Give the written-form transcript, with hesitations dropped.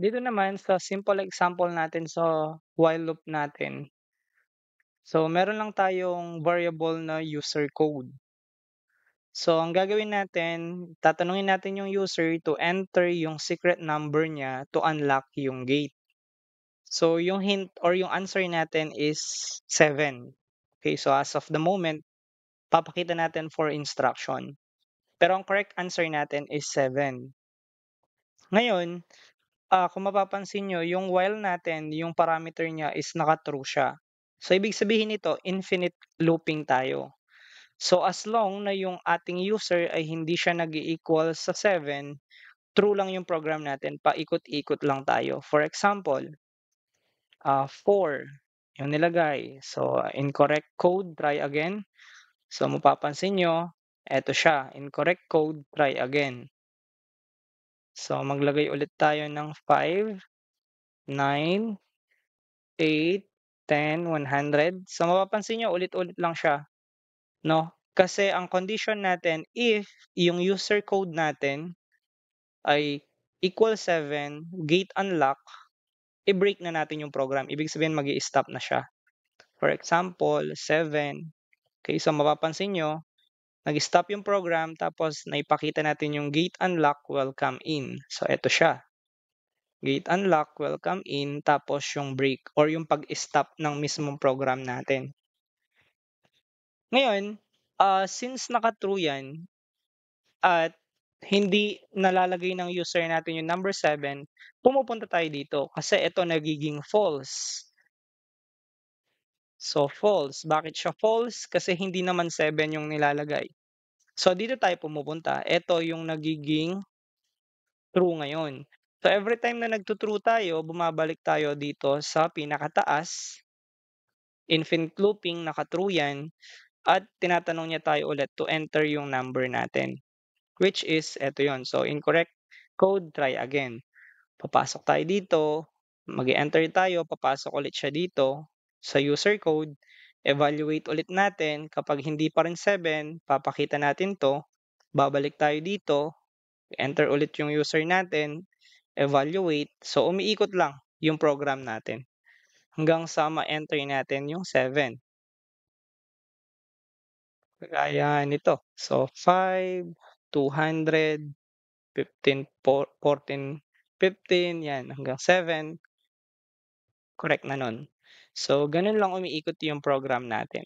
dito naman sa simple example natin sa while loop natin. So, meron lang tayong variable na user code. So, ang gagawin natin, tatanungin natin yung user to enter yung secret number niya to unlock yung gate. So, yung hint or yung answer natin is 7. Okay, so as of the moment, papakita natin for instruction. Pero ang correct answer natin is 7. Ngayon, kung mapapansin nyo, yung while natin, yung parameter niya is naka-true siya. So, ibig sabihin nito, infinite looping tayo. So, as long na yung ating user ay hindi siya nag-equal sa 7, true lang yung program natin, paikot-ikot lang tayo. For example, 4 yung nilagay. So, incorrect code, try again. So, mapapansin nyo, eto siya, incorrect code, try again. So, maglagay ulit tayo ng 5, 9, 8, 10, 100. So, mapapansin nyo, ulit-ulit lang siya, no? Kasi ang condition natin, if yung user code natin ay equal 7, gate unlock, i-break na natin yung program. Ibig sabihin, mag-i-stop na siya. For example, 7. Okay, so mapapansin nyo, nag-stop yung program, tapos naipakita natin yung gate unlock, welcome in. So, eto siya. Gate unlock, welcome in, tapos yung break or yung pag-stop ng mismong program natin. Ngayon, since naka-true yan at hindi nalalagay ng user natin yung number 7, pumupunta tayo dito kasi ito nagiging false. So, false. Bakit siya false? Kasi hindi naman 7 yung nilalagay. So, dito tayo pumupunta. Ito yung nagiging true ngayon. So, every time na nagto-true tayo, bumabalik tayo dito sa pinakataas, infinite looping, naka-true yan, at tinatanong niya tayo ulit to enter yung number natin, which is eto yon. So, incorrect code, try again. Papasok tayo dito, mag-enter tayo, papasok ulit siya dito sa user code, evaluate ulit natin. Kapag hindi pa rin 7, papakita natin 'to, babalik tayo dito, enter ulit yung user natin, evaluate. So, umiikot lang yung program natin hanggang sa ma-enter natin yung 7. Kagaya nito. So, 5, 200, 15, 14, 15, 'yan hanggang 7. Correct na nun. So, ganun lang umiikot yung program natin.